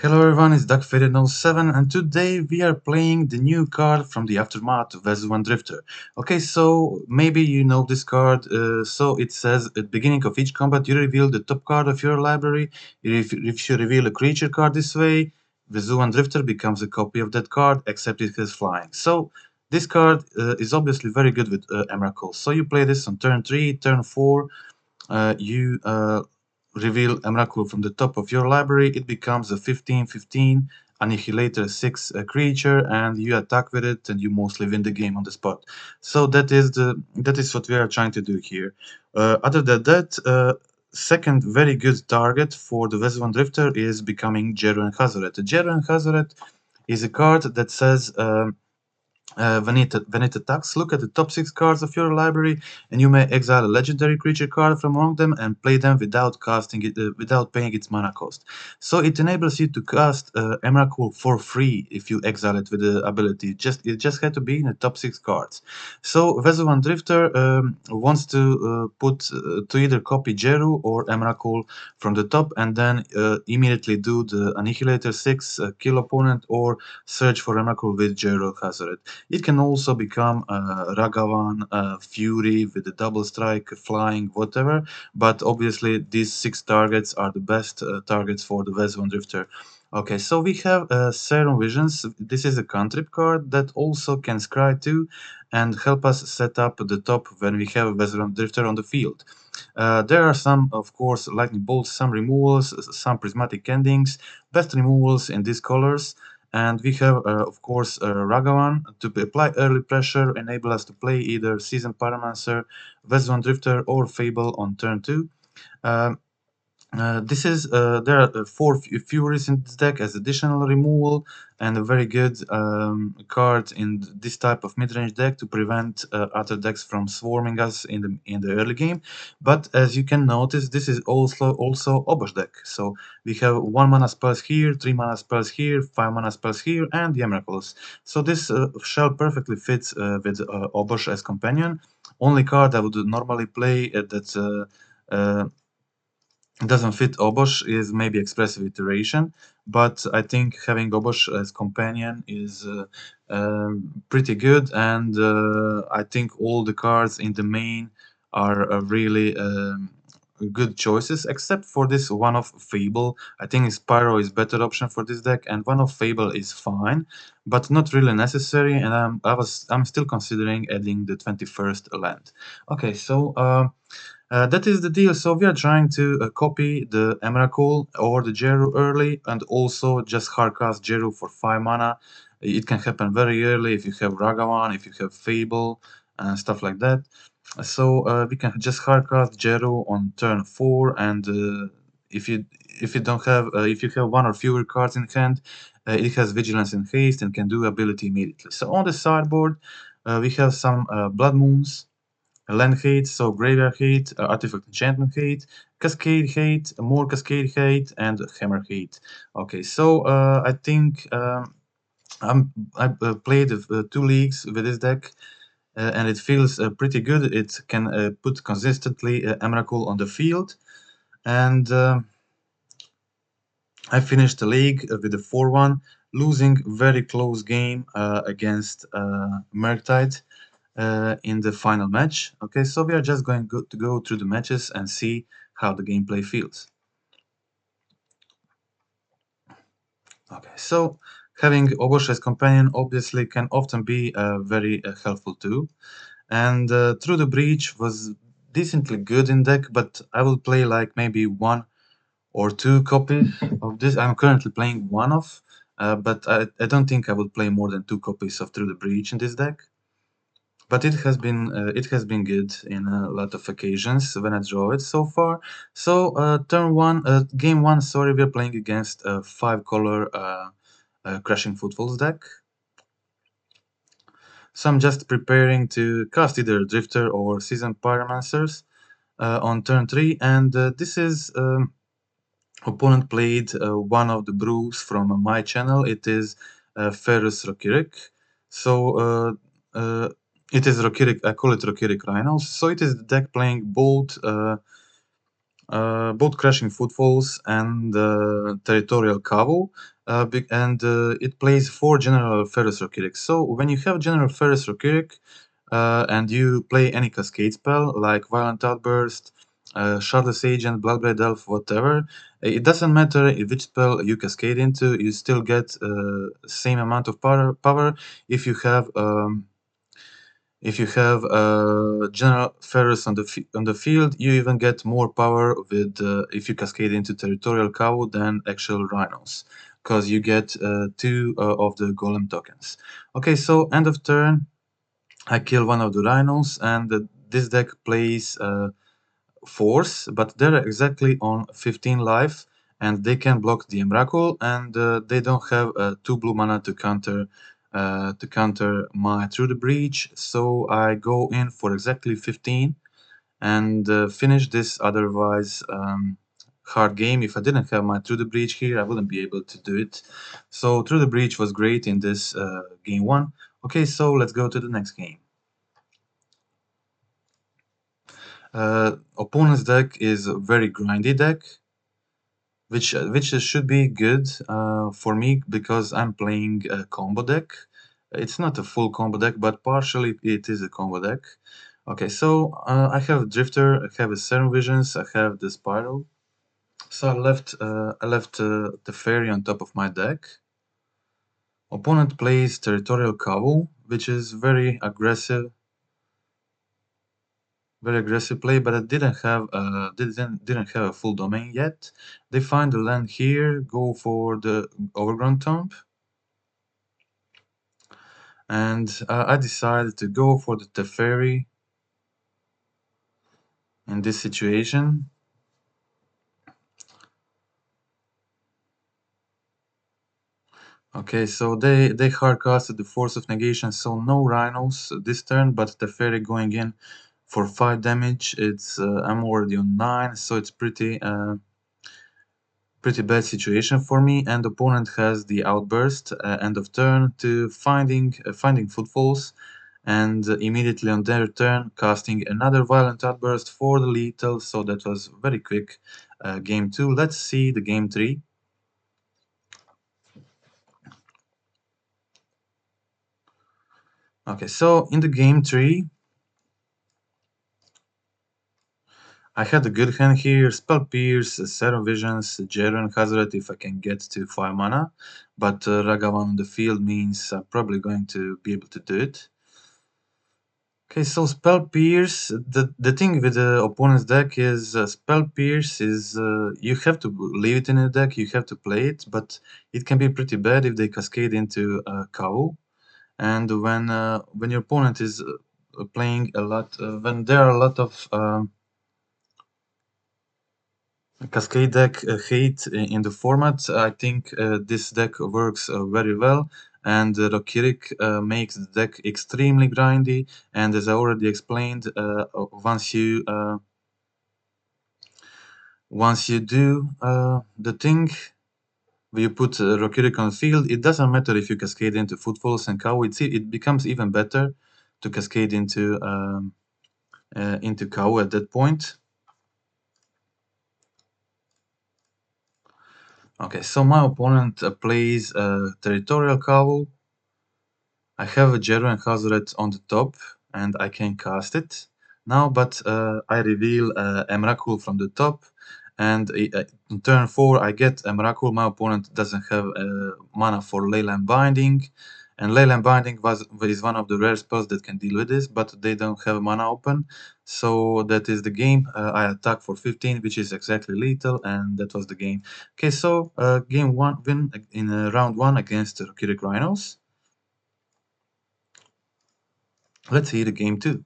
Hello everyone, it's DuckFaded07 and today we are playing the new card from the Aftermath of Vezuvan Drifter. Okay, so maybe you know this card, so it says at the beginning of each combat you reveal the top card of your library. If you reveal a creature card this way, Vezuvan Drifter becomes a copy of that card except it has flying. So this card is obviously very good with Emrakul. So you play this on turn 3, turn 4, you reveal Emrakul from the top of your library, it becomes a 15/15 Annihilator 6 creature, and you attack with it, and you mostly win the game on the spot. So that is what we are trying to do here. Other than that, second very good target for the Vezuvan Drifter is becoming Jeru and Hazoret. Jeru and Hazoret is a card that says. When it attacks, look at the top 6 cards of your library, and you may exile a legendary creature card from among them and play them without casting it, without paying its mana cost. So it enables you to cast Emrakul for free if you exile it with the ability. It just had to be in the top 6 cards. So Vezuvan Drifter wants to to either copy Jeru or Emrakul from the top and then immediately do the Annihilator 6 kill opponent or search for Emrakul with Jeru Hazoret. It can also become Ragavan, Fury with a double strike, flying, whatever. But obviously, these 6 targets are the best targets for the Vezuvan Drifter. Okay, so we have Serum Visions. This is a cantrip card that also can scry too and help us set up the top when we have a Vezuvan Drifter on the field. There are some, of course, lightning bolts, some removals, some prismatic endings, best removals in these colors. And we have, of course, Ragavan to apply early pressure, enable us to play either Seasoned Pyromancer, Vezuvan Drifter, or Fable on turn 2. There are 4 Furies in this deck as additional removal and a very good card in this type of mid-range deck to prevent other decks from swarming us in the early game. But as you can notice, this is also Obosh deck. So we have 1 mana spells here, 3 mana spells here, 5 mana spells here, and the Emrakuls. So this shell perfectly fits with Obosh as companion. Only card I would normally play that's doesn't fit Obosh is maybe Expressive Iteration, but I think having Obosh as companion is pretty good, and I think all the cards in the main are really good choices, except for this one of Fable. I think Spyro is better option for this deck, and one of Fable is fine, but not really necessary, and I'm still considering adding the 21st land. Okay, so that is the deal. So we are trying to copy the Emrakul or the Jeru early and also just hardcast Jeru for 5 mana. It can happen very early if you have Ragavan, if you have Fable, and stuff like that. So we can just hardcast Jeru on turn 4, and if you don't have if you have 1 or fewer cards in hand, it has Vigilance and Haste and can do ability immediately. So on the sideboard, we have some Blood Moons, Land Hate, so Graveyard Hate, Artifact Enchantment Hate, Cascade Hate, more Cascade Hate, and Hammer Hate. Okay, so I think I played 2 leagues with this deck, and it feels pretty good. It can put consistently Emrakul on the field, and I finished the league with a 4-1, losing very close game against Murktide in the final match. Okay, so we are just going to go through the matches and see how the gameplay feels. Okay, so having Obosh as companion obviously can often be very helpful too. And Through the Breach was decently good in deck, but I will play like maybe 1 or 2 copies of this. I'm currently playing 1 of, but I don't think I will play more than 2 copies of Through the Breach in this deck. But it has been good in a lot of occasions when I draw it so far. So game 1, sorry, we're playing against a 5-color Crashing Footfalls deck. So I'm just preparing to cast either Drifter or Seasoned Pyromancers on turn 3, and this is opponent played one of the brews from my channel. It is Ferrous Rokirik. So it is Rokirik, I call it Rokirik Rhinos. So it is the deck playing both both Crashing Footfalls and Territorial Cavu, and it plays 4 General Ferrous Rokiric. So when you have General Ferrous Rokiric and you play any cascade spell like Violent Outburst, Shardless Agent, Bloodblade Elf, whatever, it doesn't matter which spell you cascade into, you still get same amount of power if you have General Ferrous on the field, you even get more power with if you cascade into Territorial Cow than actual Rhinos, because you get 2 of the Golem tokens. Okay, so end of turn, I kill one of the Rhinos, and this deck plays Force, but they're exactly on 15 life, and they can block the Emrakul, and they don't have 2 blue mana to counter my Through the Breach, so I go in for exactly 15 and finish this otherwise hard game. If I didn't have my Through the Breach here, I wouldn't be able to do it. So Through the Breach was great in this game 1. Okay, so let's go to the next game. Opponent's deck is a very grindy deck, which should be good for me because I'm playing a combo deck. It's not a full combo deck, but partially it is a combo deck. Okay, so I have Drifter, I have a Serum Visions, I have the Spiral. So I left the Fairy on top of my deck. Opponent plays Territorial Cavu, which is very aggressive play, but it didn't have a full domain yet. They find the land here, go for the Overgrown Tomb, and I decided to go for the Teferi in this situation. Okay, so they hardcasted the Force of Negation, so no Rhinos this turn, but Teferi going in for 5 damage. It's I'm already on 9, so it's pretty bad situation for me, and opponent has the Outburst end of turn to finding Footfalls, and immediately on their turn casting another Violent Outburst for the lethal, so that was very quick game 2. Let's see the game 3. Okay, so in the game 3, I had a good hand here, Spell Pierce, Serum Visions, Jero and Hazoret if I can get to 5 mana, but Ragavan on the field means I'm probably going to be able to do it. Okay, so Spell Pierce, the thing with the opponent's deck is Spell Pierce is, you have to leave it in the deck, you have to play it, but it can be pretty bad if they cascade into Cow. And when your opponent is playing a lot, when there are a lot of Cascade deck hate in the format, I think this deck works very well, and Rokirik makes the deck extremely grindy, and as I already explained, once you do the thing, you put Rokirik on the field, it doesn't matter if you cascade into Footfalls and Cow, it becomes even better to cascade into Cow at that point. Okay, so my opponent plays Territorial Cowl. I have a Jero and Hazoret on the top, and I can cast it now, but I reveal Emrakul from the top, and on turn 4 I get Emrakul. My opponent doesn't have mana for Leyline Binding, and Leyline Binding is one of the rare spells that can deal with this, but they don't have mana open, so that is the game. I attack for 15, which is exactly lethal, and that was the game. Okay, so game 1 win in round 1 against Kirik Rhinos. Let's see the game 2.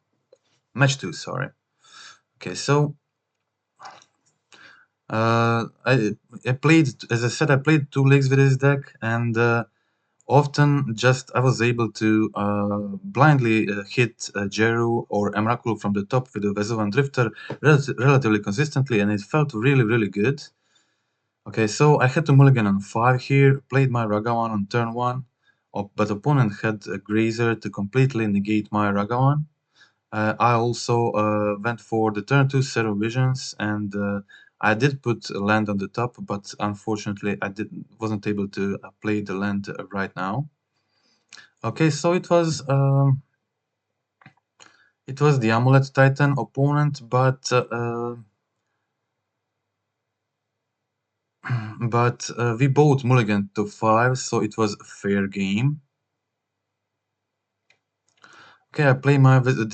Match 2, sorry. Okay, so I played, as I said, I played 2 leagues with this deck, and often just I was able to blindly hit Jeru or Emrakul from the top with the Vezovan Drifter relatively consistently, and it felt really, really good. Okay, so I had to mulligan on 5 here, played my Ragavan on turn 1, but opponent had a Grazer to completely negate my Ragavan. I also went for the turn 2 Serum Visions, and I did put a land on the top, but unfortunately I wasn't able to play the land right now. Okay, so it was the Amulet Titan opponent, but we both mulliganed to 5, so it was a fair game. Okay,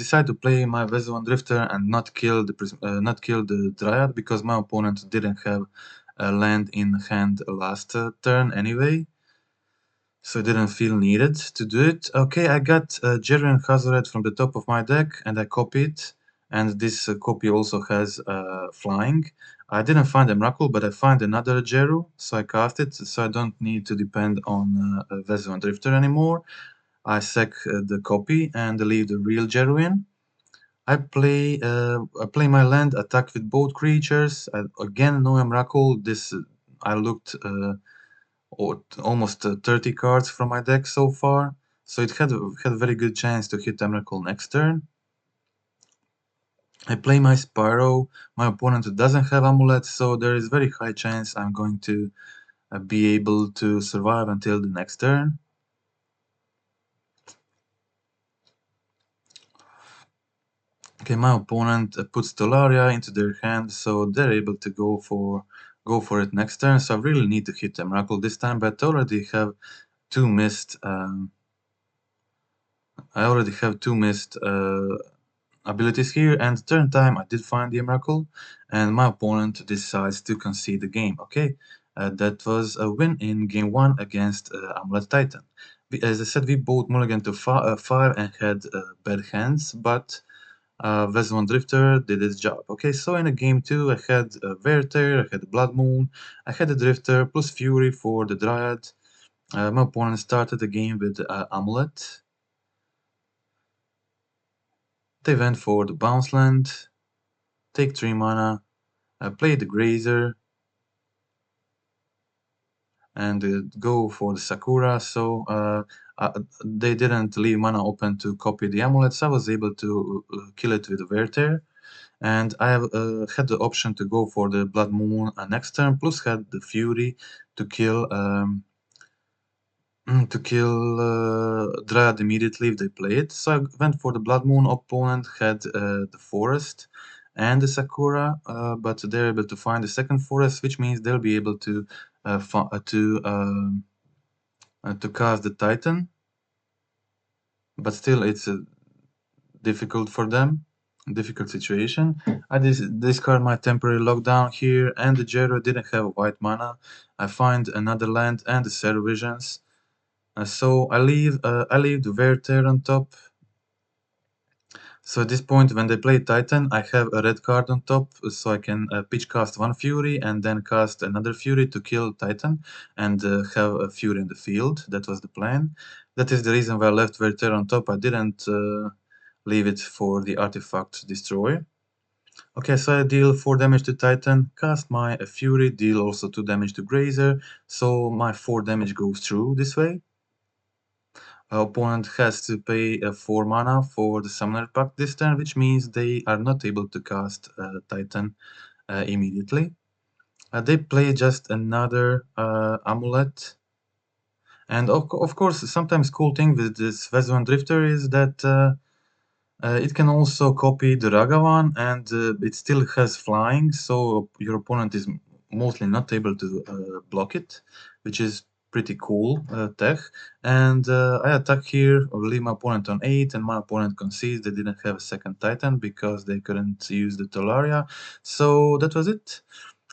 decide to play my Vesuvan Drifter and not kill the Dryad because my opponent didn't have a land in hand last turn anyway, so I didn't feel needed to do it. Okay, I got Jerian Hazoret from the top of my deck and I copy it, and this copy also has flying. I didn't find Emrakul, but I find another Jeru, so I cast it, so I don't need to depend on Vesuvan Drifter anymore. I sack the copy and leave the real Jeru in. I play my land, attack with both creatures. Again, no Emrakul. I looked almost 30 cards from my deck so far, so it had a very good chance to hit Emrakul next turn. I play my Spyro. My opponent doesn't have Amulet, so there is very high chance I'm going to be able to survive until the next turn. Okay, my opponent puts Stellaria into their hand, so they're able to go for it next turn. So I really need to hit Emrakul this time, but I already have two missed. Abilities here, and turn time I did find the Emrakul, and my opponent decides to concede the game. Okay, that was a win in game 1 against Amulet Titan. As I said, we both mulliganed to 5 and had bad hands, but Vesuvan Drifter did its job. Okay, so in a game 2, I had Werther, I had Blood Moon, I had a Drifter plus Fury for the Dryad. My opponent started the game with Amulet. They went for the Bounce Land, take 3 mana, play the Grazer, and go for the Sakura. So they didn't leave mana open to copy the Amulet, so I was able to kill it with Werther. And I had the option to go for the Blood Moon next turn, plus had the Fury to kill Dryad immediately if they play it. So I went for the Blood Moon. Opponent had the Forest and the Sakura, but they're able to find the second Forest, which means they'll be able to cast the Titan. But still, it's difficult for them. Difficult situation. I discard my temporary lockdown here, and the Jero didn't have white mana. I find another land and the Zero Visions. So I leave the Werther on top. So at this point, when they play Titan, I have a red card on top, so I can pitch cast one Fury and then cast another Fury to kill Titan and have a Fury in the field. That was the plan. That is the reason why I left Werther on top. I didn't leave it for the Artifact Destroyer. Okay, so I deal 4 damage to Titan, cast my Fury, deal also 2 damage to Grazer, so my 4 damage goes through this way. Opponent has to pay 4 mana for the Summoner Pact this turn, which means they are not able to cast Titan immediately. They play just another Amulet. And of course, sometimes cool thing with this Vesuvan Drifter is that it can also copy the Ragavan, and it still has flying, so your opponent is mostly not able to block it, which is pretty cool tech. And I attack here, leave my opponent on 8, and my opponent concedes they didn't have a second Titan because they couldn't use the Talaria. So that was it.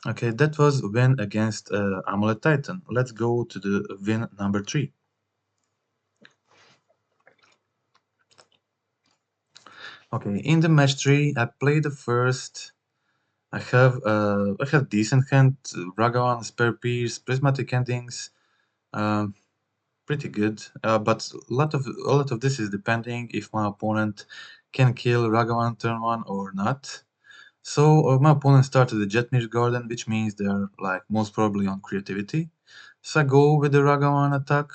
Okay, that was win against Amulet Titan. Let's go to the win number 3. Okay, in the match 3, I played the first. I have decent hand, Ragavan, Spare Pierce, Prismatic Endings, um, pretty good. But a lot of this is depending if my opponent can kill Ragavan turn 1 or not. So my opponent started the Jetmir's Garden, which means they are like most probably on creativity. So I go with the Ragavan attack,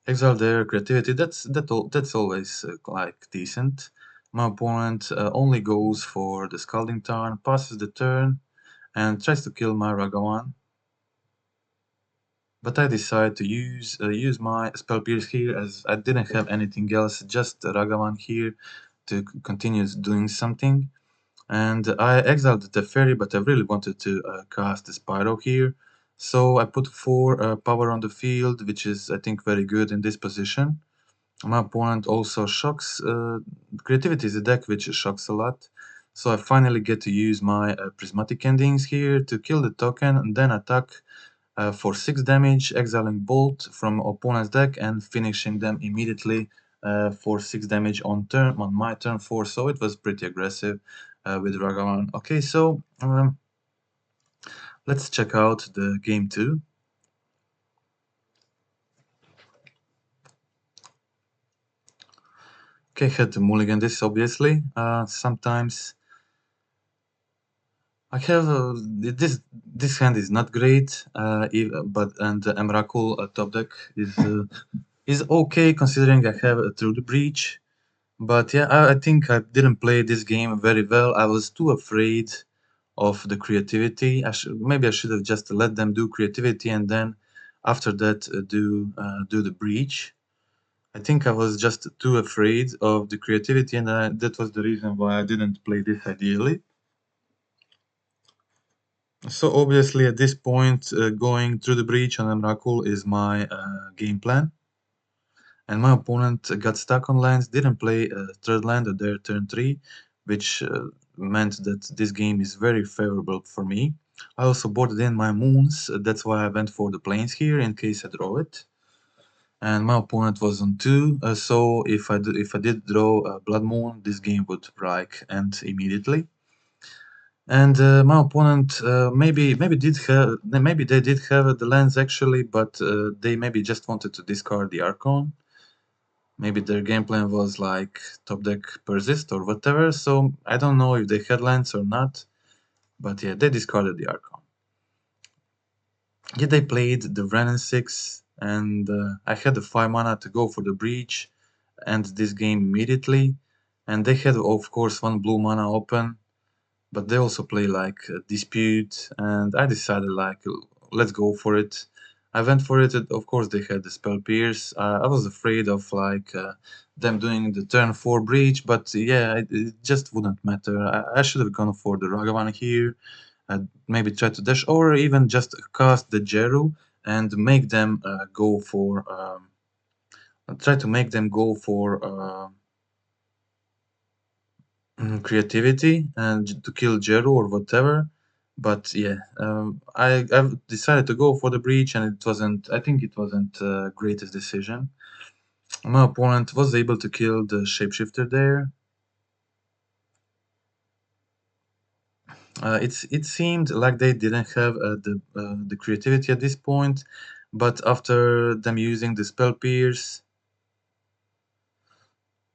exile their creativity. That's always like decent. My opponent only goes for the Scalding Tarn, passes the turn, and tries to kill my Ragavan. But I decided to use my spell pierce here, as I didn't have anything else, just Ragavan here to continue doing something. And I exiled the Teferi, but I really wanted to cast the Spyro here. So I put 4 power on the field, which is, I think, very good in this position. My opponent also shocks. Creativity is a deck which shocks a lot. So I finally get to use my Prismatic Endings here to kill the token and then attack for 6 damage, exiling Bolt from opponent's deck and finishing them immediately for 6 damage on my turn 4. So it was pretty aggressive with Ragavan. Okay, so let's check out the game 2. Okay, had to mulligan this obviously. Sometimes I have this hand is not great, but and the Emrakul top deck is okay considering I have Through the Breach. But yeah, I think I didn't play this game very well. I was too afraid of the creativity. Maybe I should have just let them do creativity and then after that do the breach. I think I was just too afraid of the creativity, and that was the reason why I didn't play this ideally. So obviously at this point, going through the breach on Emrakul is my game plan. And my opponent got stuck on lands, didn't play a third land at their turn 3, which meant that this game is very favorable for me. I also boarded in my moons, that's why I went for the plains here in case I draw it. And my opponent was on 2, so if I did draw a Blood Moon, this game would end immediately. And my opponent maybe they did have the lands actually, but they maybe just wanted to discard the Archon. Maybe their game plan was like top deck persist or whatever, so I don't know if they had lands or not, but yeah, they discarded the Archon. Yeah, they played the Renin 6, and I had the 5 mana to go for the breach, end this game immediately, and they had of course 1 blue mana open, but they also play like Dispute, and I decided like let's go for it. I went for it. Of course, they had the spell pierce. I was afraid of like them doing the turn 4 breach, but yeah, it just wouldn't matter. I should have gone for the Ragavan here, maybe try to dash, or even just cast the Jeru and make them go for. Try to make them go for creativity and to kill Jeru or whatever. But yeah, I've decided to go for the breach, and it wasn't. I think it wasn't greatest decision. My opponent was able to kill the shapeshifter there. It seemed like they didn't have the creativity at this point, but after them using the spell pierce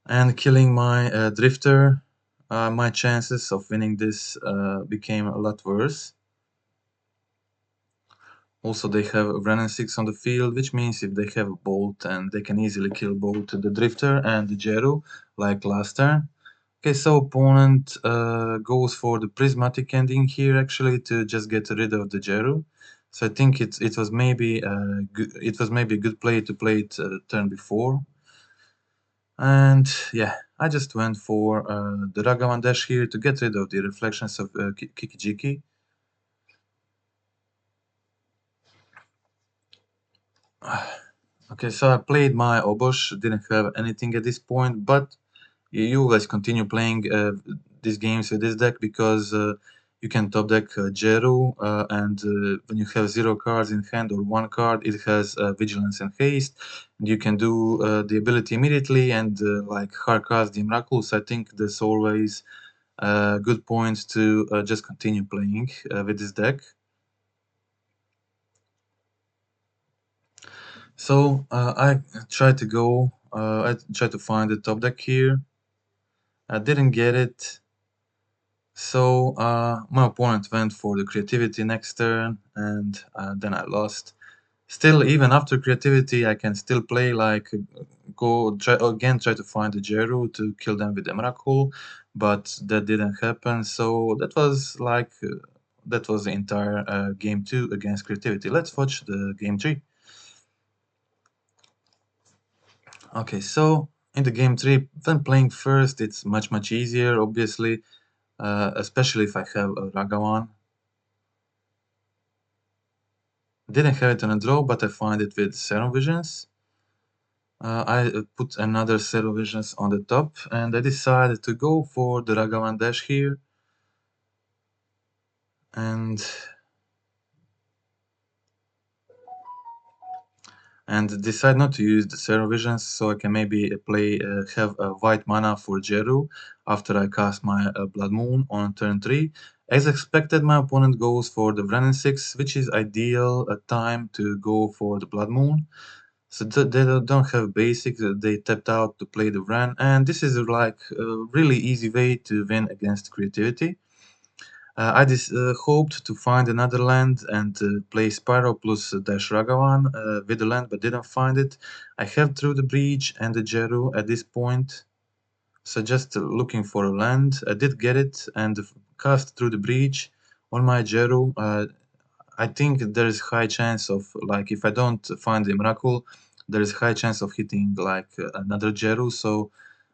and killing my drifter, my chances of winning this became a lot worse. Also, they have Renin 6 on the field, which means if they have a Bolt, and they can easily kill both the Drifter and the Jeru, like last turn. Okay, so opponent goes for the Prismatic ending here, actually, to just get rid of the Jeru. So I think it was maybe a good play to play it turn before. And yeah, I just went for the Ragavan Dash here to get rid of the reflections of Kikijiki. Okay, so I played my Obosh, didn't have anything at this point, but you guys continue playing these games with this deck because you can top deck Jeru, and when you have 0 cards in hand or 1 card, it has Vigilance and Haste. And you can do the ability immediately and like hard cast the Emrakul, so I think there's always a good point to just continue playing with this deck. So I tried to go. I tried to find the top deck here. I didn't get it. So my opponent went for the creativity next turn, and then I lost. Still, even after creativity, I can still play like try to find the Jeru to kill them with Emrakul, but that didn't happen. So that was like that was the entire game 2 against Creativity. Let's watch the game 3. Okay, so in the game 3, when playing first, it's much easier, obviously, especially if I have a Ragavan. Didn't have it on a draw, but I find it with Serum Visions. I put another Serum Visions on the top, and I decided to go for the Ragavan dash here. And decide not to use the Serum Visions, so I can maybe have a white mana for Jeru after I cast my Blood Moon on turn 3. As expected, my opponent goes for the Wrenn 6, which is ideal time to go for the Blood Moon. So they don't have basics, they tapped out to play the Wrenn, and this is like a really easy way to win against Creativity. I hoped to find another land and play Spyro plus Dash Ragavan with the land, but didn't find it. I have Through the Breach and the Jeru at this point, so just looking for a land. I did get it and cast Through the Breach on my Jeru. I think there is high chance of, like, if I don't find the Emrakul, there is high chance of hitting like another Jeru, so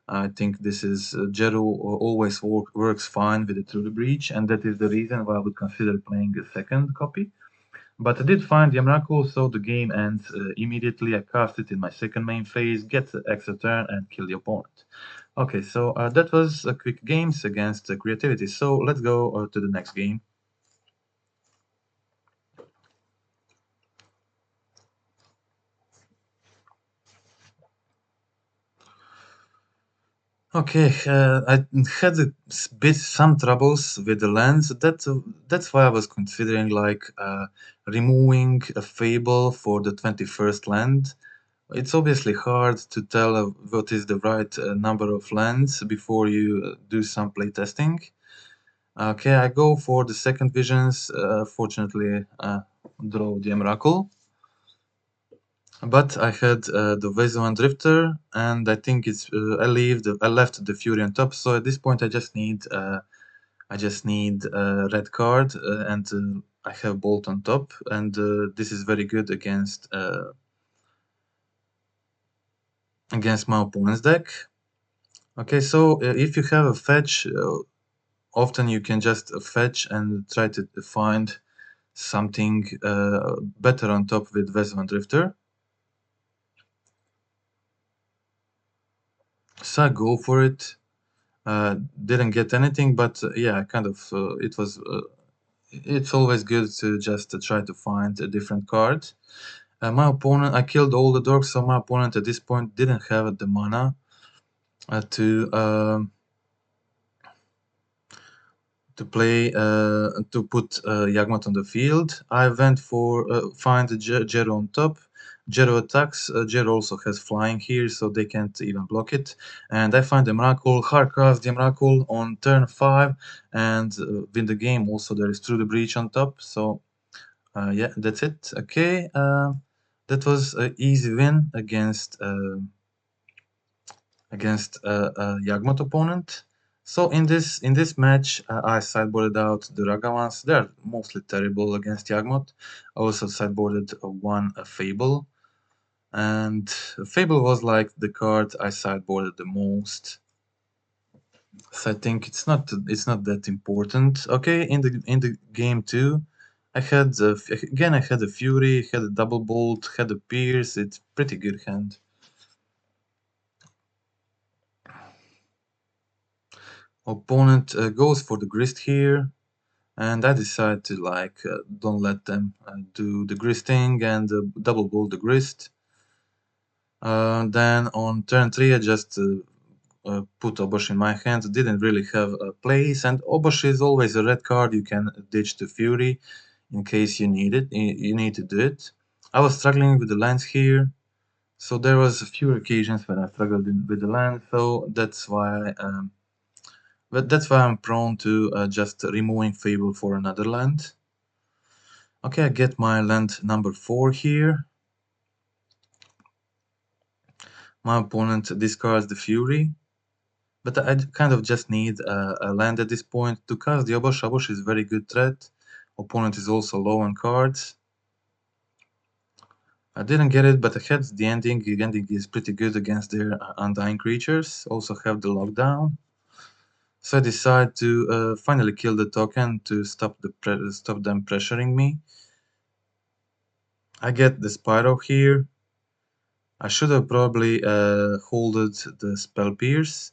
I think this is Jeru always works fine with the Through the Breach, and that is the reason why I would consider playing a second copy. But I did find the Emrakul, so the game ends immediately. I cast it in my second main phase, get the extra turn, and kill the opponent. Okay, so that was quick games against Creativity. So let's go to the next game. Okay, I had some troubles with the lens. That's why I was considering like removing a Fable for the 21st land. It's obviously hard to tell what is the right number of lands before you do some playtesting. Okay, I go for the second visions. Fortunately, draw the Emrakul. But I had the Vezo Drifter, and I think it's I left the Fury on top. So at this point, I just need a red card, and I have Bolt on top, and this is very good against my opponent's deck. Okay, so if you have a fetch, often you can just fetch and try to find something better on top with Vezo Drifter. So I go for it. Didn't get anything, but yeah, kind of. It's always good to just try to find a different card. My opponent, I killed all the dorks, so my opponent at this point didn't have the mana to play to put Yagmat on the field. I went for find Jero on top. Jero attacks. Jero also has flying here, so they can't even block it. And I find the Emrakul, hardcast the Emrakul on turn 5, and win the game. Also, there is Through the Breach on top. So yeah, that's it. Okay, that was an easy win against a Yagmoth opponent. So in this match, I sideboarded out the Ragavans. They're mostly terrible against Yagmoth. I also sideboarded one Fable, and Fable was like the card I sideboarded the most. So I think it's not that important. Okay, in the game 2, I had again I had a Fury, had a Double Bolt, had a Pierce. It's pretty good hand. Opponent goes for the Grist here, and I decide to like don't let them do the Gristing and Double Bolt the Grist. Then on turn 3, I just put Obosh in my hand. Didn't really have a place, and Obosh is always a red card you can ditch to Fury in case you need it. You need to do it. I was struggling with the lands here, so there was a few occasions when I struggled with the land. So that's why I'm prone to just removing Fable for another land. Okay, I get my land number 4 here. My opponent discards the Fury, but I kind of just need a land at this point to cast the Obosh. Obosh is very good threat. Opponent is also low on cards. I didn't get it, but I had the ending. The ending is pretty good against their undying creatures. Also have the lockdown. So I decide to finally kill the token to stop them pressuring me. I get the Spyro here. I should have probably holded the Spell Pierce.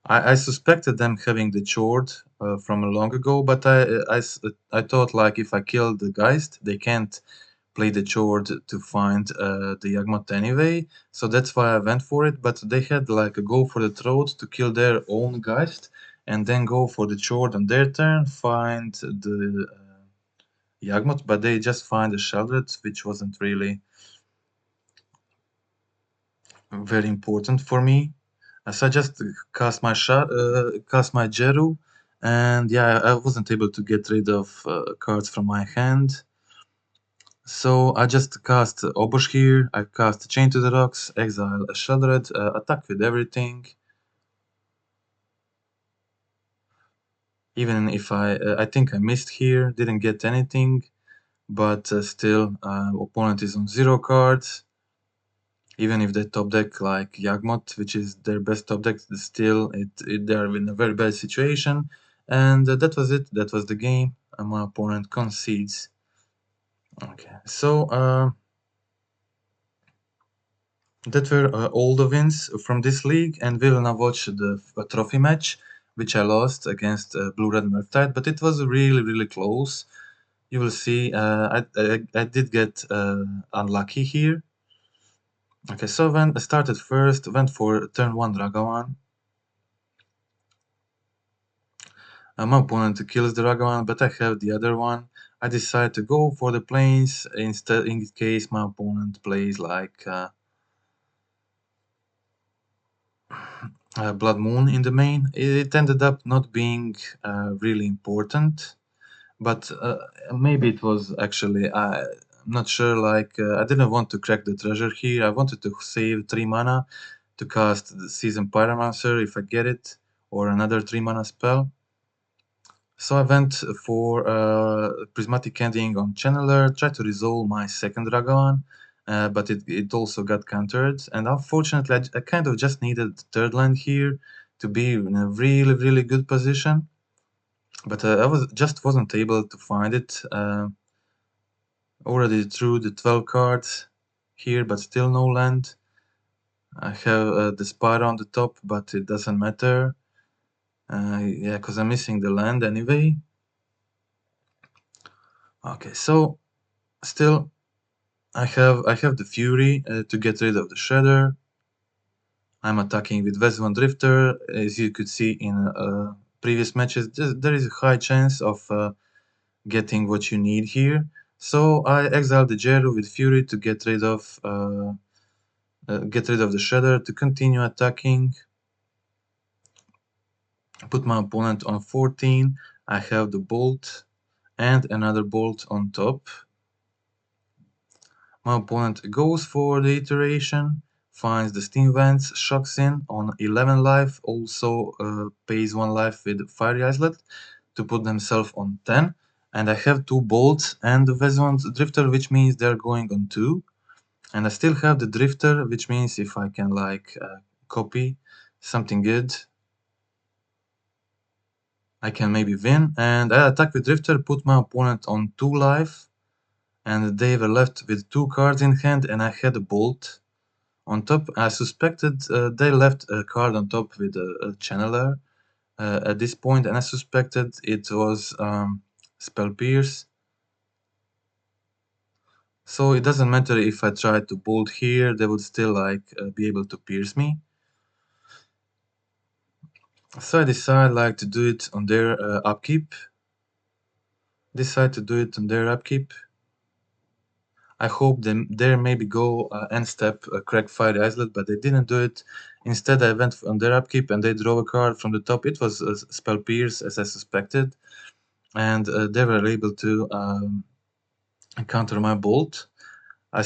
I suspected them having the Chord from long ago, but I thought like if I kill the Geist, they can't play the Chord to find the Yagmoth anyway, so that's why I went for it, but they had like a go for the throat to kill their own Geist, and then go for the Chord on their turn, find the Yagmoth, but they just find the Sheldred, which wasn't really very important for me. So I just cast my Jeru, and yeah, I wasn't able to get rid of cards from my hand. So I just cast Obosh here, I cast Chain to the Rocks, exile a Sheldred, attack with everything. Even if I think I missed here, didn't get anything, but still, opponent is on 0 cards. Even if they top deck like Yagmoth, which is their best top deck, still they're in a very bad situation. And that was it. That was the game. My opponent concedes. Okay, so that were all the wins from this league, and we will now watch the trophy match, which I lost against Blue Red Murktide, but it was really close. You will see. I did get unlucky here. Okay, so when I started first, went for turn 1 Ragavan. My opponent kills the Ragavan, but I have the other one. I decide to go for the planes instead, in case my opponent plays like Blood Moon in the main. It ended up not being really important, but maybe it was actually. I'm not sure. Like I didn't want to crack the treasure here. I wanted to save 3 mana to cast the Season Pyromancer if I get it, or another 3 mana spell. So I went for Prismatic Ending on Channeler, tried to resolve my second Ragavan, but it also got countered. And unfortunately, I kind of just needed the third land here to be in a really good position. But I wasn't able to find it. Already drew the 12 cards here, but still no land. I have the Spyro on the top, but it doesn't matter. Yeah, because I'm missing the land anyway. Okay, so still I have the Fury to get rid of the Shredder. I'm attacking with Vesvan Drifter. As you could see in previous matches, there is a high chance of getting what you need here. So I exile the Jeru with Fury to get rid of the Shredder to continue attacking. Put my opponent on 14. I have the Bolt and another Bolt on top. My opponent goes for the iteration, finds the Steam Vents, shocks in on 11 life, also pays 1 life with Fiery Islet to put themselves on 10. And I have 2 bolts and the Veson's Drifter, which means they're going on 2. And I still have the Drifter, which means if I can like copy something good, I can maybe win. And I attack with Drifter, put my opponent on 2 life, and they were left with 2 cards in hand, and I had a bolt on top. I suspected they left a card on top with a channeler at this point, and I suspected it was Spell Pierce. So it doesn't matter if I try to bolt here, they would still like be able to pierce me. So I decide like to do it on their upkeep. Decide to do it on their upkeep. I hope they maybe go end step crack Fire Islet, but they didn't do it. Instead, I went on their upkeep and they draw a card from the top. It was Spell Pierce, as I suspected, and they were able to counter my Bolt. I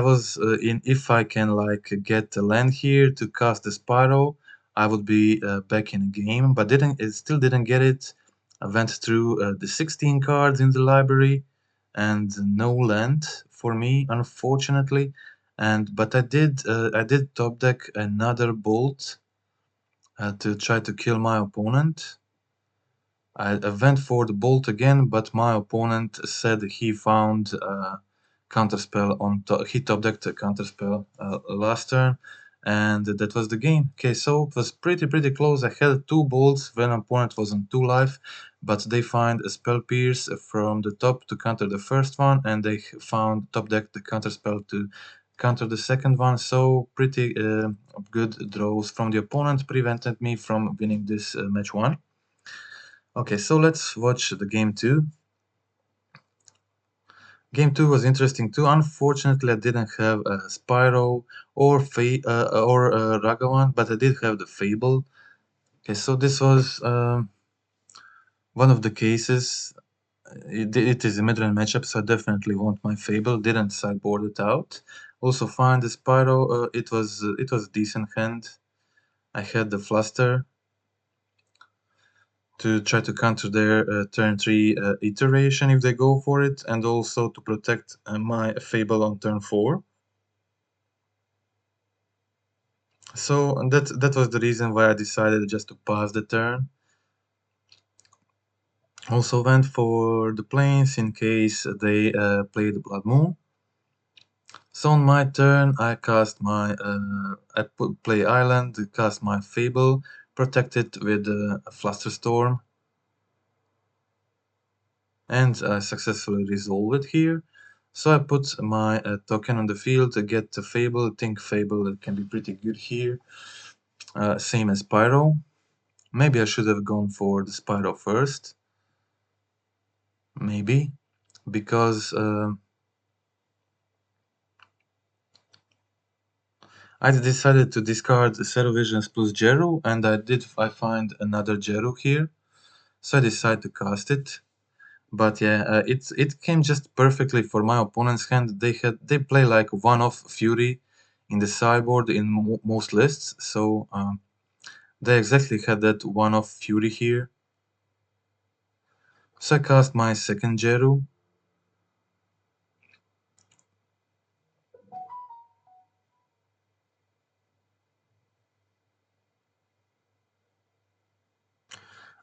was in. If I can like get a land here to cast the Spyro, I would be back in the game. But it still didn't get it. I went through the 16 cards in the library, and no land for me, unfortunately. But I did top deck another bolt to try to kill my opponent. I went for the bolt again, but my opponent said he found counterspell on top. He top decked a counterspell last turn, and that was the game. Okay, so it was pretty close. I had two bolts when opponent was on 2 life, but they find a spell pierce from the top to counter the first one, and they found top deck the counterspell to counter the second one. So pretty good draws from the opponent prevented me from winning this match one. Okay, so let's watch the game two. Game two was interesting too. Unfortunately, I didn't have a Spyro or Ragavan, but I did have the Fable. Okay, so this was one of the cases. It is a mid-range matchup, so I definitely want my Fable. Didn't sideboard it out. Also, find the Spyro. It was a decent hand. I had the Fluster to try to counter their turn 3 iteration if they go for it, and also to protect my Fable on turn 4. So that was the reason why I decided just to pass the turn. Also went for the plains in case they play the Blood Moon. So on my turn, I cast my play Island, cast my Fable, protect it with a Flusterstorm, and I successfully resolve it here. So I put my token on the field to get the Fable. I think Fable can be pretty good here. Same as Pyro. Maybe I should have gone for the Spyro first. Maybe. Because I decided to discard Zero Visions plus Jeru, and I find another Jeru here. So I decided to cast it. But yeah, it came just perfectly for my opponent's hand. They play like one-off Fury in the sideboard in most lists, so they exactly had that one-off Fury here. So I cast my second Jeru.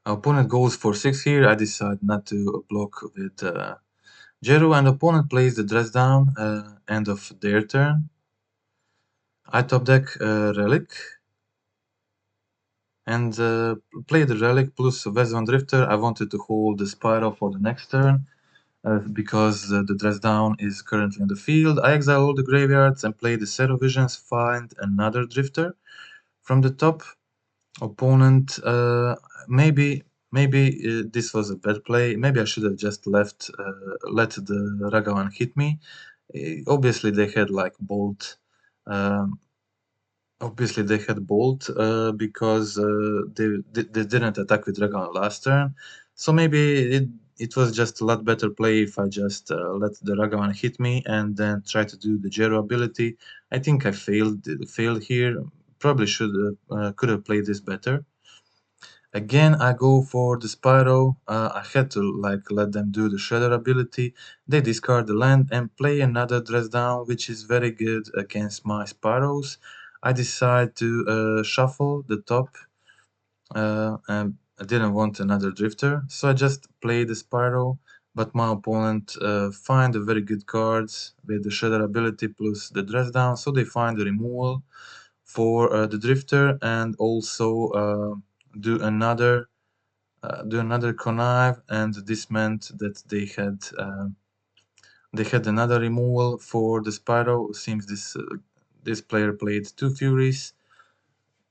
Opponent goes for 6 here. I decide not to block with Jeru, and opponent plays the dress down end of their turn. I top deck Relic and play the Relic plus Vezvan Drifter. I wanted to hold the Spiral for the next turn because the dress down is currently in the field. I exile all the graveyards and play the Zero Visions, find another Drifter from the top. Opponent, maybe this was a bad play. Maybe I should have just let the Ragavan hit me. Obviously they had like Bolt. Um, Obviously they had Bolt because they didn't attack with Ragavan last turn. So maybe it was just a lot better play if I just let the Ragavan hit me and then try to do the Jero ability. I think I failed here. Probably could have played this better. Again, I go for the Spyro. I had to like let them do the Shredder ability. They discard the land and play another dress down, which is very good against my Spyros. I decide to shuffle the top, and I didn't want another Drifter, so I just play the Spyro. But my opponent find a very good cards with the Shredder ability plus the dress down, so they find the removal for the Drifter and also do another connive, and this meant that they had another removal for the Spyro. Seems this player played two Furies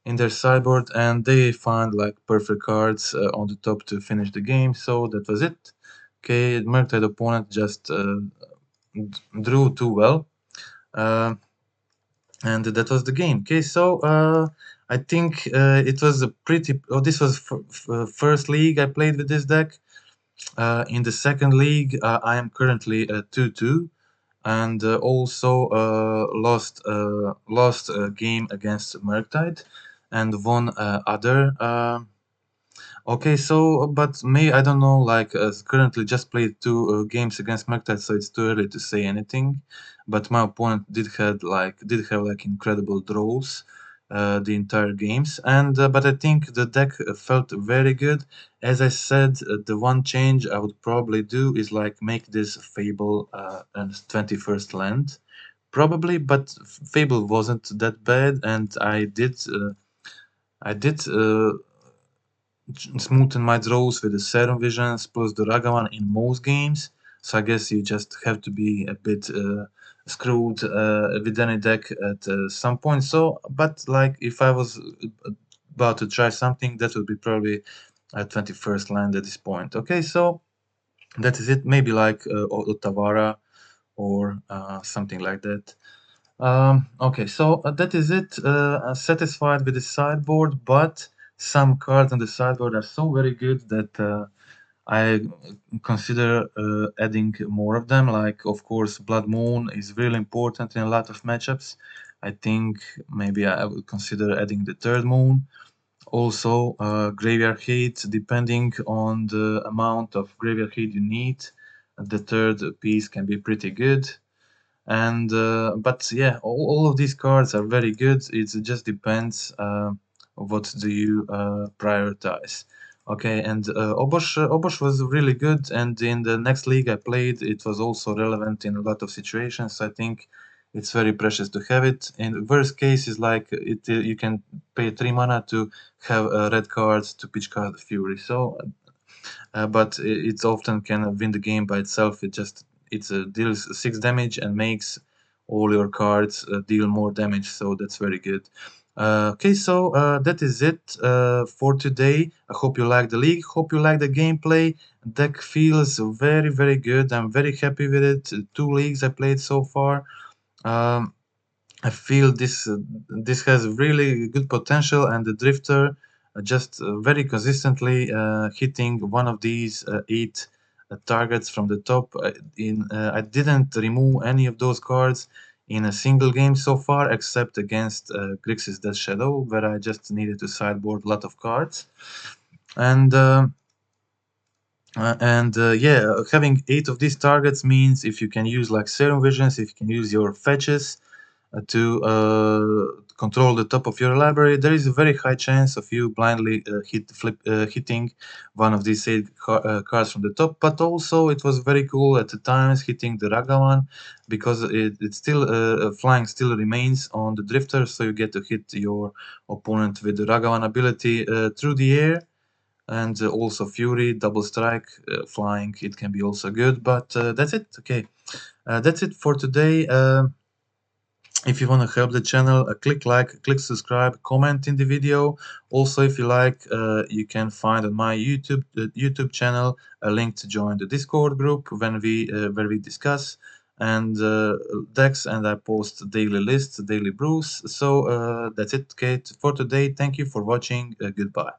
in their sideboard, and they found like perfect cards on the top to finish the game. So that was it. Okay, Murktide opponent just drew too well. And that was the game. Okay, so I think it was a pretty. Oh, this was first league I played with this deck. In the second league, I am currently 2-2, and also lost a game against Murktide, and won other Okay, so but me, I don't know. Like currently, just played two games against Murktide, so it's too early to say anything. But my opponent did have like incredible draws the entire games, and but I think the deck felt very good. As I said, the one change I would probably do is like make this Fable and 21st land, probably. But Fable wasn't that bad, and I did smoothen my draws with the Serum Visions plus the Ragavan in most games. So I guess you just have to be a bit screwed with any deck at some point. So, but like if I was about to try something, that would be probably a 21st land at this point. Okay, so that is it. Maybe like Otawara or something like that. Okay, so that is it. Satisfied with the sideboard, but some cards on the sideboard are so very good that I consider adding more of them. Like, of course, Blood Moon is really important in a lot of matchups. I think maybe I would consider adding the third moon. Also, Graveyard Hate, depending on the amount of Graveyard Hate you need, the third piece can be pretty good. And but yeah, all of these cards are very good. It just depends what do you prioritize. Okay, and Obosh was really good, and in the next league I played, it was also relevant in a lot of situations. So I think it's very precious to have it. In worst case is like it you can pay 3 mana to have a red card to pitch card Fury. So but it often can win the game by itself. It deals 6 damage and makes all your cards deal more damage. So that's very good. Okay, so that is it for today. I hope you like the league. Hope you like the gameplay. Deck feels very, very good. I'm very happy with it. 2 leagues I played so far. Um, I feel this has really good potential, and the drifter just very consistently hitting one of these 8 targets from the top. I didn't remove any of those cards in a single game so far, except against Grixis Death Shadow, where I just needed to sideboard a lot of cards. And yeah, having 8 of these targets means if you can use like Serum Visions, if you can use your fetches, to control the top of your library, there is a very high chance of you blindly hitting one of these 8 cards from the top. But also, it was very cool at the times hitting the Ragavan because it still flying still remains on the drifter, so you get to hit your opponent with the Ragavan ability through the air. And also Fury, double strike, flying, it can be also good. But that's it. Okay, that's it for today. If you want to help the channel, click like, click subscribe, comment in the video. Also, if you like, you can find on my YouTube channel a link to join the Discord group where we discuss and decks, and I post daily lists, daily brews. So that's it, Kate, for today. Thank you for watching. Goodbye.